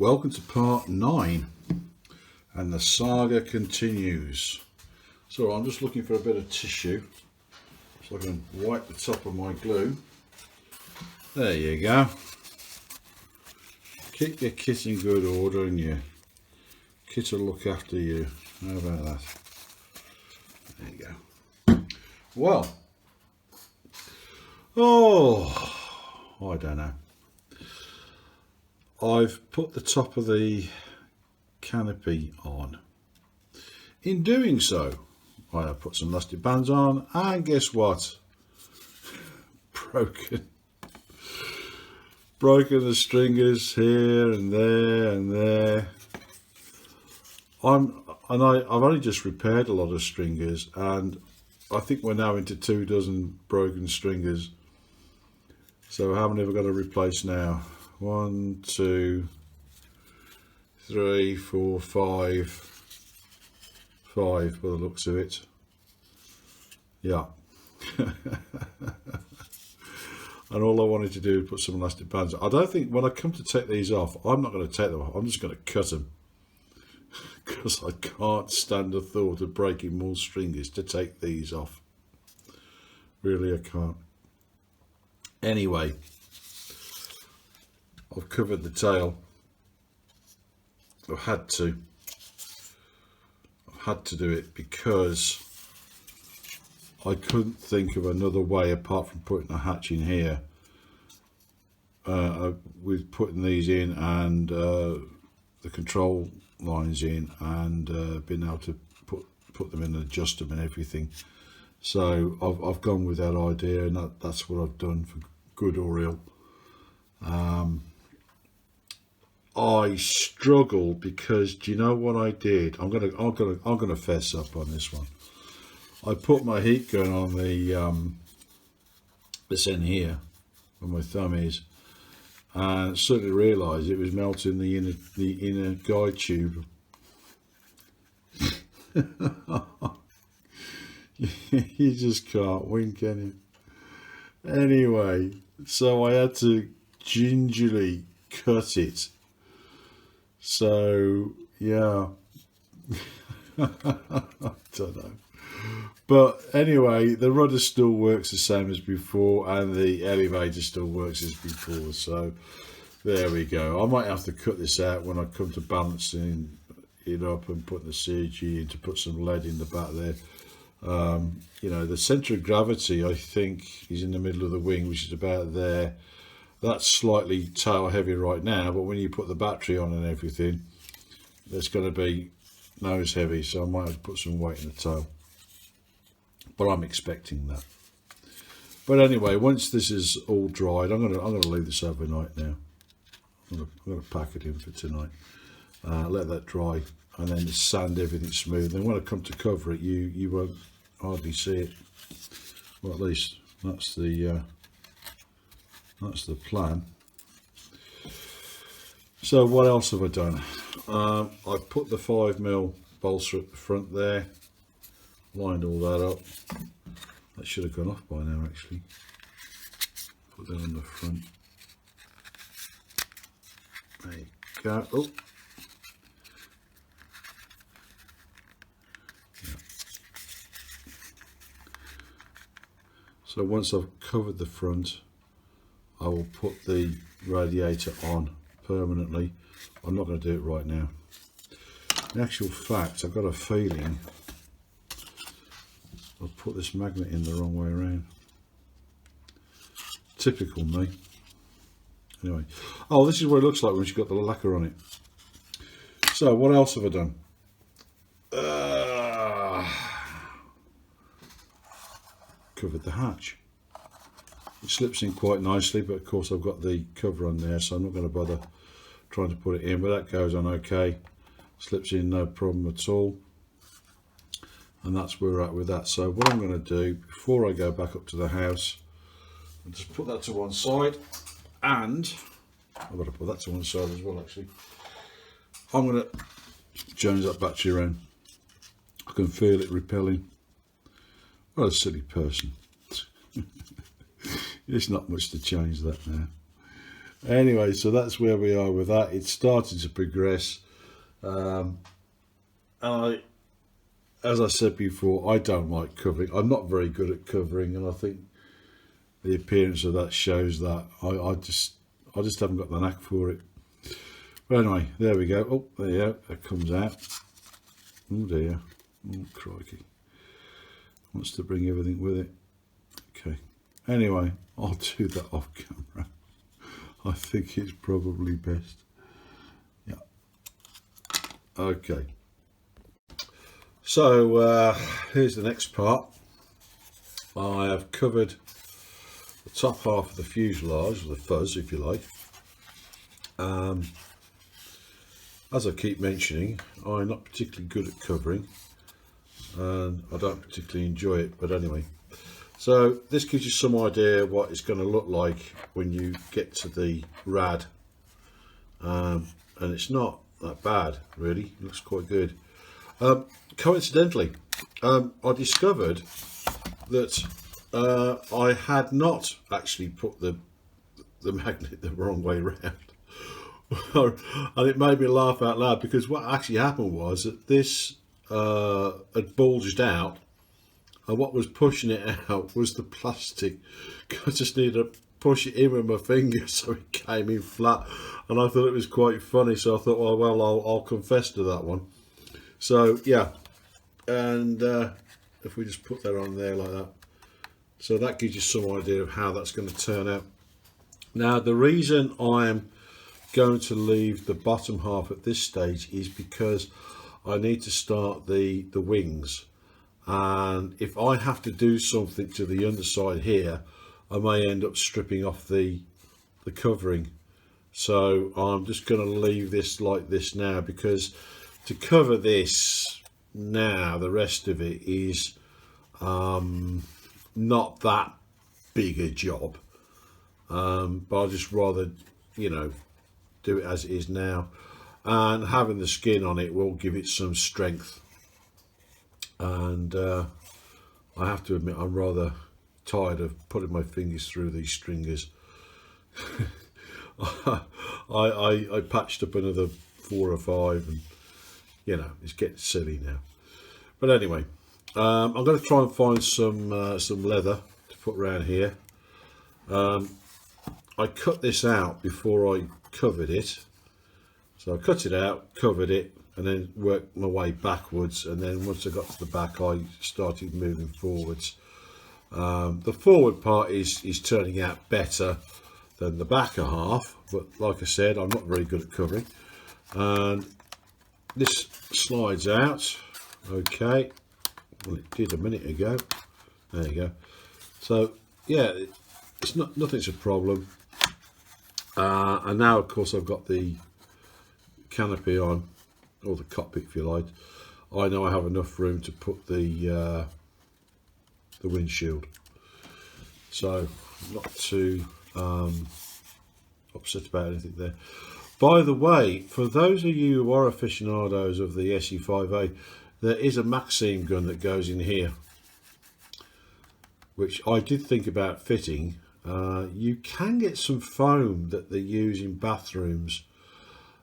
welcome to part 9, and the saga continues. So I'm just looking for a bit of tissue so I can wipe the top of my glue. There you go. Keep your kit in good order and your kit will look after you. How about that? There you go. Well, I don't know. I've put the top of the canopy on. In doing so, I have put some elastic bands on, and guess what? Broken the stringers here and there and there. I've only just repaired a lot of stringers, and I think we're now into 24 broken stringers. So how many have I got to replace now? 1, 2, 3, 4, 5 by the looks of it. Yeah. And all I wanted to do was put some elastic bands on. I don't think when I come to take these off, I'm not going to take them off, I'm just going to cut them. Because I can't stand the thought of breaking more stringers to take these off. Really, I can't. Anyway, I've covered the tail. I've had to do it because I couldn't think of another way apart from putting a hatch in here. With putting these in and the control lines in and being able to put them in and adjust them and everything. So I've gone with that idea, and that's what I've done, for good or ill. I struggled because, do you know what I did? I'm gonna fess up on this one. I put my heat gun on the this end here, where my thumb is, and suddenly realised it was melting the inner guide tube. You just can't win, can you? Anyway, so I had to gingerly cut it. So yeah, I don't know. But anyway, the rudder still works the same as before, and the elevator still works as before. So there we go. I might have to cut this out when I come to balancing it up and putting the CG in to put some lead in the back there. You know, the centre of gravity, I think, is in the middle of the wing, which is about there. That's slightly tail heavy right now, but when you put the battery on and everything, it's going to be nose heavy, so I might have to put some weight in the tail. But I'm expecting that. But anyway, once this is all dried, I'm gonna leave this overnight now. I'm gonna pack it in for tonight. Let that dry, and then sand everything smooth. And when I come to cover it, you won't hardly see it. Well, at least that's the plan. So what else have I done? I put the 5mm bolster at the front there, lined all that up. That should have gone off by now, actually. Put that on the front. There you go. Oh. Yeah. So once I've covered the front, I will put the radiator on permanently. I'm not going to do it right now. In actual fact, I've got a feeling I've put this magnet in the wrong way around. Typical me. Anyway, oh, this is what it looks like when you've got the lacquer on it. So what else have I done? Covered the hatch. It slips in quite nicely, but of course I've got the cover on there, so I'm not going to bother trying to put it in, but that goes on okay. Slips in no problem at all. And that's where we're at with that. So what I'm going to do, before I go back up to the house, I'll just put that to one side, and I've got to put that to one side as well, actually. I'm going to change that battery around. I can feel it repelling. What a silly person. There's not much to change that now. Anyway, so that's where we are with that. It's starting to progress. As I said before, I don't like covering. I'm not very good at covering, and I think the appearance of that shows that. I just haven't got the knack for it. But anyway, there we go. Oh, there you go. That comes out. Oh dear. Oh crikey. Wants to bring everything with it. Okay. Anyway, I'll do that off camera. I think it's probably best. Yeah. Okay. So here's the next part. I have covered the top half of the fuselage, or the fuzz if you like. As I keep mentioning, I'm not particularly good at covering, and I don't particularly enjoy it, but anyway. So this gives you some idea what it's going to look like when you get to the rad, and it's not that bad really. It looks quite good. Coincidentally, I discovered that I had not actually put the magnet the wrong way around. And it made me laugh out loud, because what actually happened was that this had bulged out, and what was pushing it out was the plastic. I just needed to push it in with my finger so it came in flat, and I thought it was quite funny, so I thought, well, I'll confess to that one. So yeah, and if we just put that on there like that, so that gives you some idea of how that's going to turn out. Now the reason I'm going to leave the bottom half at this stage is because I need to start the wings, and if I have to do something to the underside here, I may end up stripping off the covering. So I'm just going to leave this like this now, because to cover this now, the rest of it is not that big a job, but I'll just rather, you know, do it as it is now, and having the skin on it will give it some strength. And I have to admit, I'm rather tired of putting my fingers through these stringers. I patched up another 4 or 5, and you know, it's getting silly now. But anyway, I'm going to try and find some leather to put around here. I cut this out before I covered it, so I cut it out, covered it, and then worked my way backwards, and then once I got to the back I started moving forwards. The forward part is turning out better than the back half, but like I said, I'm not very good at covering. And this slides out, okay, well it did a minute ago, there you go. So yeah, it's nothing's a problem. And now of course I've got the canopy on, or the cockpit if you like. I know I have enough room to put the windshield, so not too upset about anything there. By the way, for those of you who are aficionados of the SE5a, there is a Maxim gun that goes in here, which I did think about fitting. You can get some foam that they use in bathrooms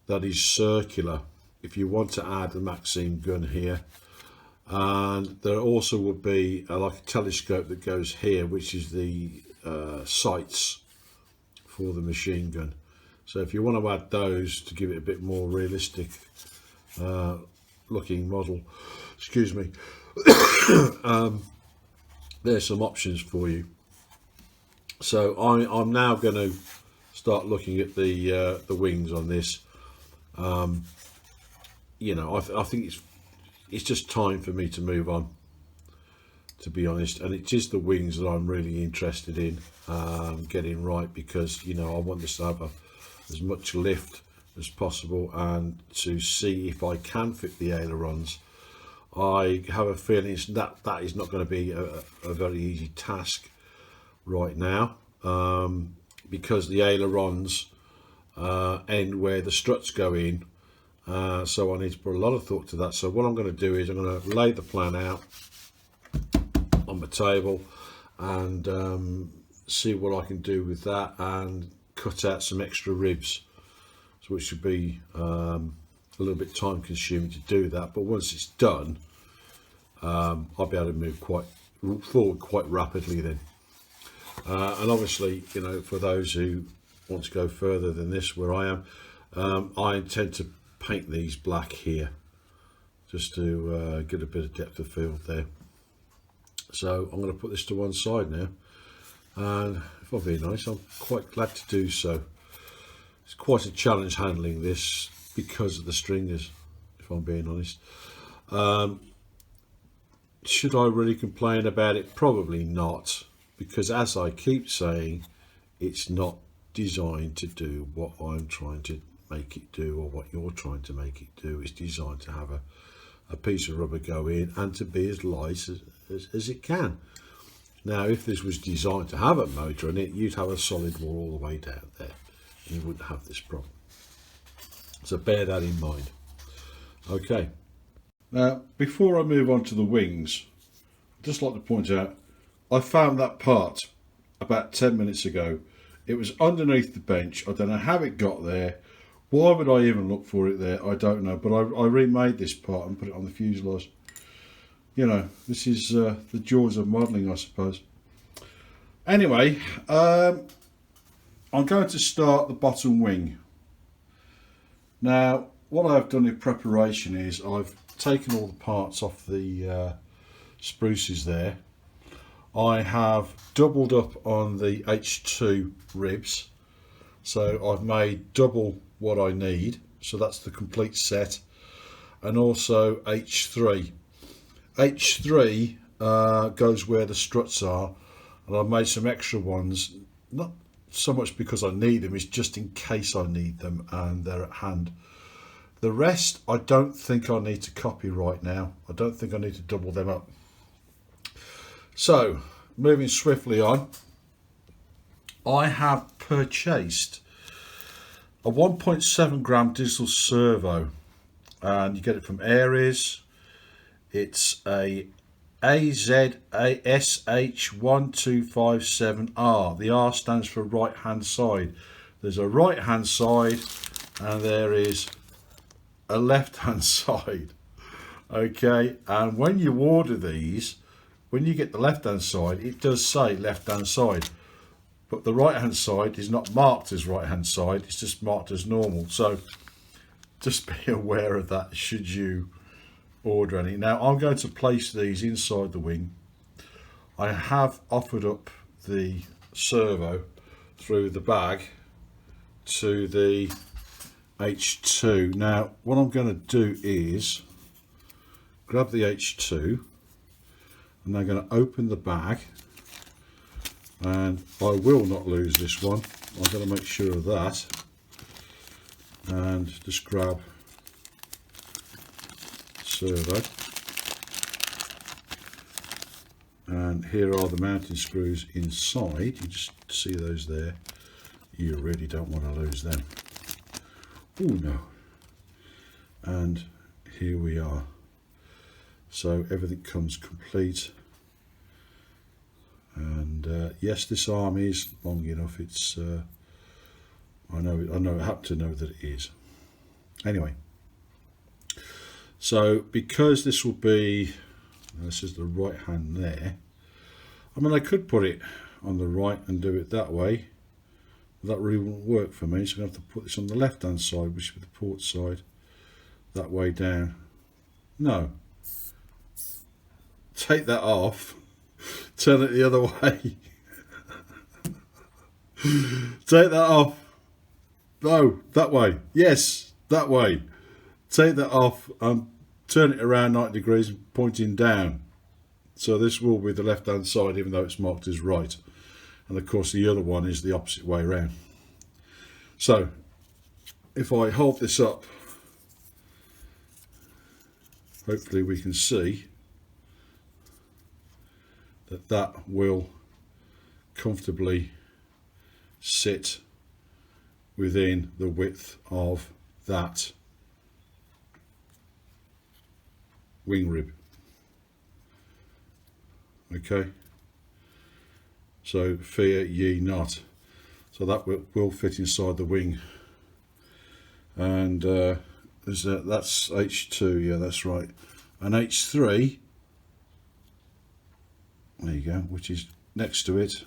that is circular if you want to add the Maxim gun here, and there also would be like a telescope that goes here, which is the sights for the machine gun. So if you want to add those to give it a bit more realistic looking model, excuse me, there's some options for you. So I'm now going to start looking at the wings on this. You know, I think it's just time for me to move on, to be honest, and it is the wings that I'm really interested in getting right, because you know, I want this to have as much lift as possible, and to see if I can fit the ailerons. I have a feeling that is not going to be a very easy task right now, because the ailerons end where the struts go in, so I need to put a lot of thought to that. So what I'm going to do is I'm going to lay the plan out on the table and see what I can do with that, and cut out some extra ribs, so which would be a little bit time consuming to do that, but once it's done, I'll be able to move forward quite rapidly then. And obviously, you know, for those who want to go further than this where I am, I intend to paint these black here just to get a bit of depth of field there. So I'm going to put this to one side now, and if I'm being honest, I'm quite glad to do so. It's quite a challenge handling this because of the stringers, if I'm being honest. Should I really complain about it? Probably not, because as I keep saying, it's not designed to do what I'm trying to make it do, or what you're trying to make it do. It's designed to have a piece of rubber go in and to be as light as it can. Now, if this was designed to have a motor in it, you'd have a solid wall all the way down there, and you wouldn't have this problem. So bear that in mind. Okay, now before I move on to the wings, I'd just like to point out, I found that part about 10 minutes ago. It was underneath the bench. I don't know how it got there. Why would I even look for it there? I don't know, but I remade this part and put it on the fuselage. You know, this is the jaws of modelling, I suppose. Anyway, I'm going to start the bottom wing. Now, what I've done in preparation is I've taken all the parts off the spruces there. I have doubled up on the H2 ribs, so I've made double what I need, so that's the complete set. And also H3 goes where the struts are, and I've made some extra ones, not so much because I need them, it's just in case I need them and they're at hand. The rest I don't think I need to copy right now. I don't think I need to double them up. So moving swiftly on, I have purchased a 1.7 gram digital servo, and you get it from Aries. It's a AZSH1257R. The R stands for right hand side. There's a right hand side and there is a left hand side. Okay, and when you order these, when you get the left hand side, it does say left hand side, but the right hand side is not marked as right hand side, it's just marked as normal. So just be aware of that should you order any. Now I'm going to place these inside the wing. I have offered up the servo through the bag to the H2. Now what I'm going to do is grab the H2 and I'm going to open the bag, and I will not lose this one. I'm going to make sure of that, and just grab servo, and here are the mounting screws inside. You just see those there. You really don't want to lose them. Oh no. And here we are. So everything comes complete, and yes, this arm is long enough. It's I happen to know that it is. Anyway, so because this will be, this is the right hand there, I mean I could put it on the right and do it that way, but that really wouldn't work for me, so I'm going to have to put this on the left hand side, which is the port side, that way down. No, take that off, turn it the other way. Take that off. No, that way. Yes, that way. Take that off and turn it around 90 degrees pointing down. So this will be the left hand side, even though it's marked as right. And of course the other one is the opposite way around. So if I hold this up, hopefully we can see that that will comfortably sit within the width of that wing rib. Okay, so fear ye not. so that will fit inside the wing. And that's H2, yeah, that's right. And H3, there you go, which is next to it.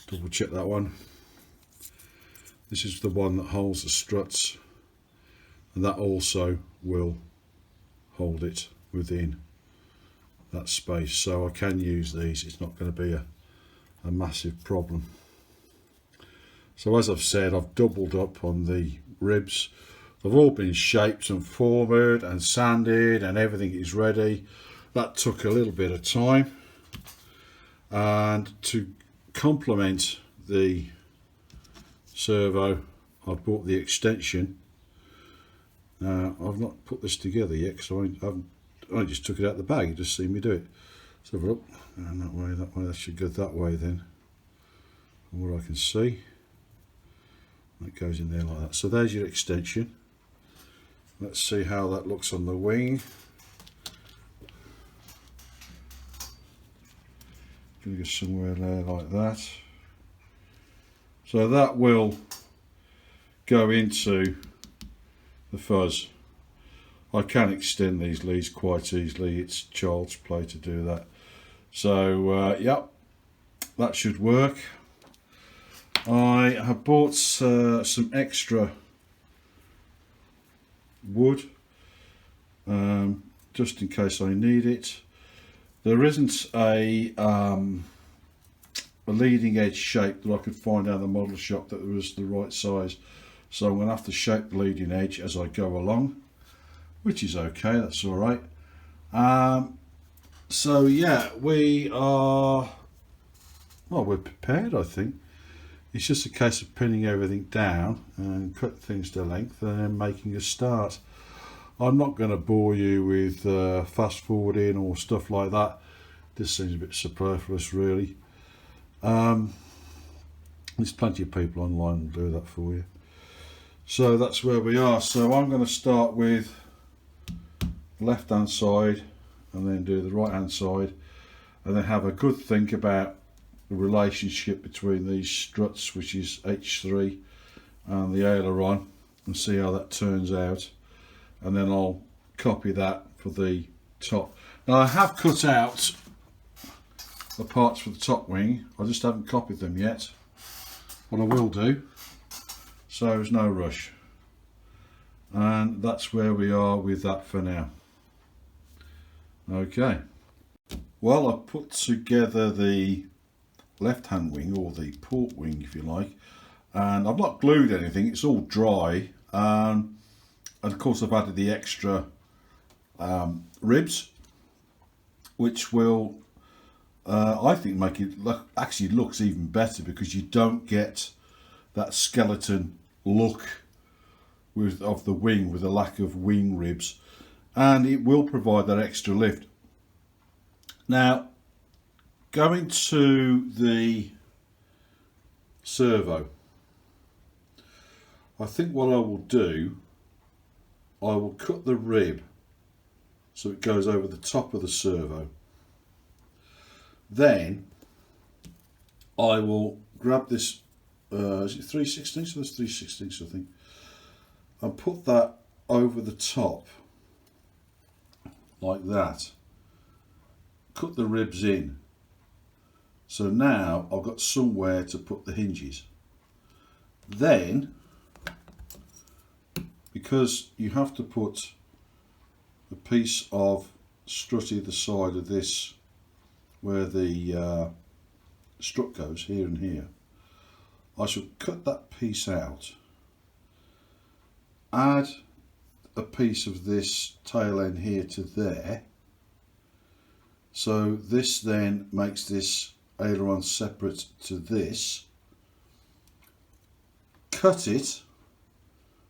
Double check that one. This is the one that holds the struts, and that also will hold it within that space, so I can use these. It's not going to be a massive problem. So as I've said, I've doubled up on the ribs. They've all been shaped and formed and sanded, and everything is ready. That took a little bit of time, and to complement the servo, I've bought the extension. I've not put this together yet because I just took it out of the bag. You just see me do it. So look, and that way, that should go that way then. From what I can see, that goes in there like that. So there's your extension. Let's see how that looks on the wing. Gonna go somewhere there like that. So that will go into the fuzz. I can extend these leads quite easily. It's child's play to do that. So yep, that should work. I have bought some extra wood just in case I need it. There isn't a leading edge shape that I could find out of the model shop that was the right size, so I'm going to have to shape the leading edge as I go along, which is okay, that's all right. So yeah, we are, well, we're prepared, I think. It's just a case of pinning everything down and cut things to length and then making a start. I'm not going to bore you with fast forwarding or stuff like that. This seems a bit superfluous, really. There's plenty of people online who will do that for you. So that's where we are. So I'm going to start with the left hand side and then do the right hand side, and then have a good think about the relationship between these struts, which is H3, and the aileron, and see how that turns out. And then I'll copy that for the top. Now I have cut out the parts for the top wing, I just haven't copied them yet, but I will do, so there's no rush. And that's where we are with that for now. Okay, well, I put together the left hand wing, or the port wing if you like, and I've not glued anything, it's all dry, and of course I've added the extra ribs, which will I think make it look, actually looks even better, because you don't get that skeleton look of the wing with a lack of wing ribs, and it will provide that extra lift. Now, going to the servo, I think what I will do, I will cut the rib so it goes over the top of the servo. Then I will grab this, is it 3/16? So that's 3/16, I think, and put that over the top like that. Cut the ribs in. So now I've got somewhere to put the hinges. Then, because you have to put a piece of strut either side of this, where the strut goes, here and here, I shall cut that piece out, add a piece of this tail end here to there, so this then makes this aileron separate to this. Cut it,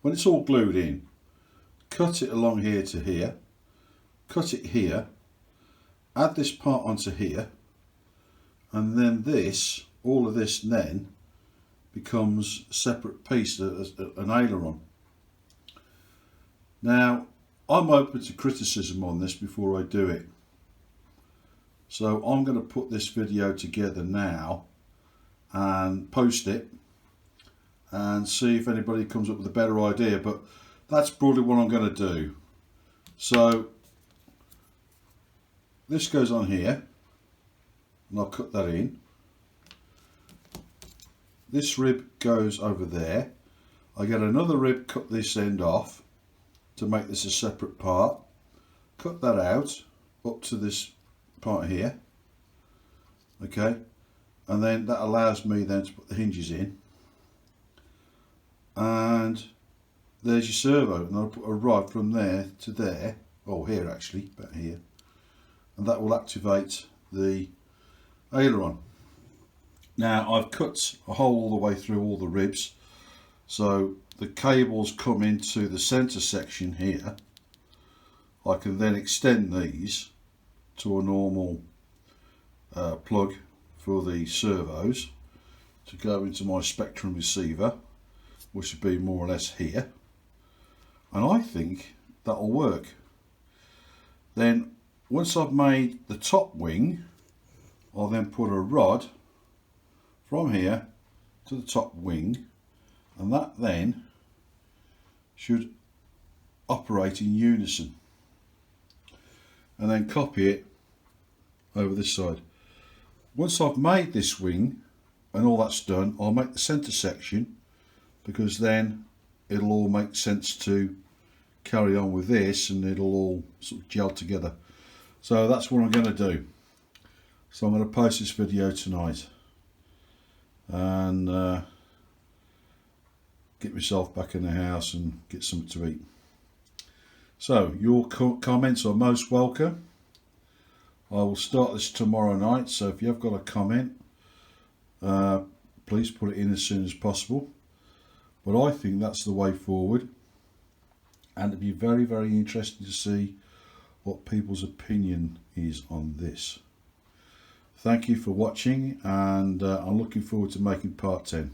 when it's all glued in, cut it along here to here, cut it here, add this part onto here, and then this, all of this then becomes a separate piece, an aileron. Now, I'm open to criticism on this before I do it, so I'm going to put this video together now and post it, and see if anybody comes up with a better idea, but that's broadly what I'm going to do. So this goes on here, and I'll cut that in. This rib goes over there. I get another rib, cut this end off to make this a separate part. Cut that out up to this part here. Okay, and then that allows me then to put the hinges in. And there's your servo, and I'll put a rod from there to there, or here actually, about here, and that will activate the aileron. Now I've cut a hole all the way through all the ribs, so the cables come into the centre section here. I can then extend these to a normal plug for the servos to go into my Spectrum receiver, which would be more or less here, and I think that'll work. Then once I've made the top wing, I'll then put a rod from here to the top wing, and that then should operate in unison, and then copy it over this side. Once I've made this wing and all that's done, I'll make the centre section, because then it'll all make sense to carry on with this, and it'll all sort of gel together. So that's what I'm going to do. So I'm going to post this video tonight and get myself back in the house and get something to eat. So your comments are most welcome. I will start this tomorrow night, so if you have got a comment, please put it in as soon as possible. But I think that's the way forward, and it'd be very, very interesting to see what people's opinion is on this. Thank you for watching, and I'm looking forward to making part 10.